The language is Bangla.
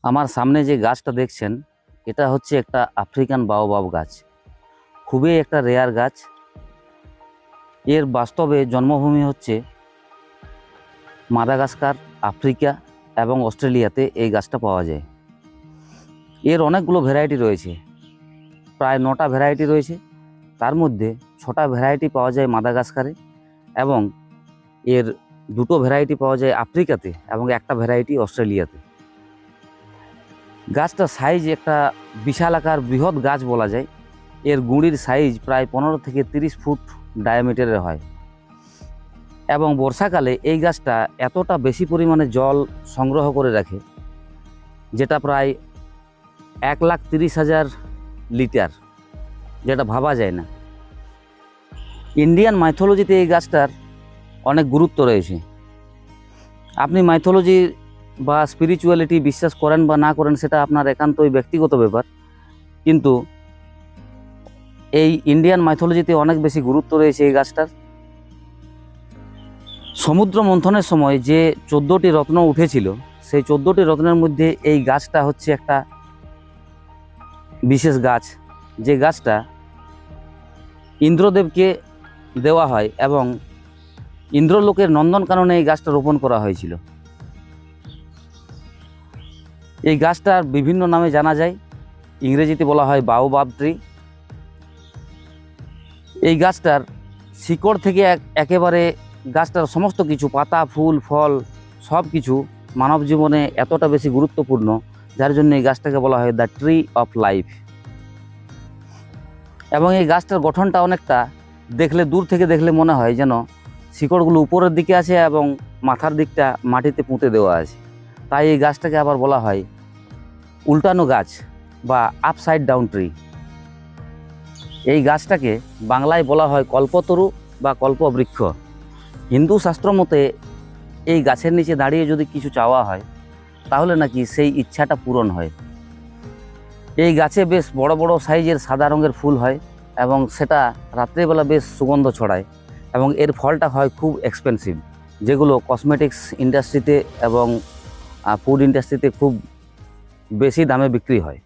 আমার সামনে যে গাছটা দেখছেন এটা হচ্ছে একটা আফ্রিকান বাওবাব গাছ। খুবই একটা রেয়ার গাছ। এর বাস্তবে জন্মভূমি হচ্ছে মাদাগাস্কার, আফ্রিকা এবং অস্ট্রেলিয়াতে এই গাছটা পাওয়া যায়। এর অনেকগুলো ভ্যারাইটি রয়েছে, প্রায় 9টা ভ্যারাইটি রয়েছে। তার মধ্যে 6টা ভ্যারাইটি পাওয়া যায় মাদাগাস্কারে এবং এর 2টো ভ্যারাইটি পাওয়া যায় আফ্রিকাতে এবং একটা ভ্যারাইটি অস্ট্রেলিয়াতে। গাছটা সাইজ একটা বিশাল আকার বৃহৎ গাছ বলা যায়। এর গুঁড়ির সাইজ প্রায় 15 থেকে 30 ফুট ডায়ামিটারের হয় এবং বর্ষাকালে এই গাছটা এতটা বেশি পরিমাণে জল সংগ্রহ করে রাখে যেটা প্রায় 1,30,000 লিটার, যেটা ভাবা যায় না। ইন্ডিয়ান মাইথোলজিতে এই গাছটার অনেক গুরুত্ব রয়েছে। আপনি মাইথোলজি বা স্পিরিচুয়ালিটি বিশ্বাস করেন বা না করেন সেটা আপনার একান্তই ব্যক্তিগত ব্যাপার, কিন্তু এই ইন্ডিয়ান মাইথোলজিতে অনেক বেশি গুরুত্ব রয়েছে এই গাছটার। সমুদ্র মন্থনের সময় যে 14টি রত্ন উঠেছিল, সেই 14টি রত্নের মধ্যে এই গাছটা হচ্ছে একটা বিশেষ গাছ, যে গাছটা ইন্দ্রদেবকে দেওয়া হয় এবং ইন্দ্রলোকের নন্দনকাননে এই গাছটা রোপণ করা হয়েছিল। এই গাছটার বিভিন্ন নামে জানা যায়। ইংরেজিতে বলা হয় বাওবাব ট্রি। এই গাছটার শিকড় থেকে একেবারে গাছটার সমস্ত কিছু, পাতা, ফুল, ফল, সব কিছু মানব জীবনে এতটা বেশি গুরুত্বপূর্ণ, যার জন্য এই গাছটাকে বলা হয় দ্য ট্রি অফ লাইফ। এবং এই গাছটার গঠনটা অনেকটা দেখলে, দূর থেকে দেখলে মনে হয় যেন শিকড়গুলো উপরের দিকে আছে এবং মাথার দিকটা মাটিতে পুঁতে দেওয়া আছে। তাই এই গাছটাকে আবার বলা হয় উল্টানো গাছ বা আপসাইড ডাউন ট্রি। এই গাছটাকে বাংলায় বলা হয় কল্পতরু বা কল্পবৃক্ষ। হিন্দু শাস্ত্র মতে এই গাছের নিচে দাঁড়িয়ে যদি কিছু চাওয়া হয় তাহলে নাকি সেই ইচ্ছাটা পূরণ হয়। এই গাছে বেশ বড় বড় সাইজের সাদা রঙের ফুল হয় এবং সেটা রাত্রিবেলা বেশ সুগন্ধ ছড়ায় এবং এর ফলটা হয় খুব এক্সপেন্সিভ, যেগুলো কসমেটিক্স ইন্ডাস্ট্রিতে এবং ফুড ইন্ডাস্ট্রিতে খুব বেশি দামে বিক্রি হয়।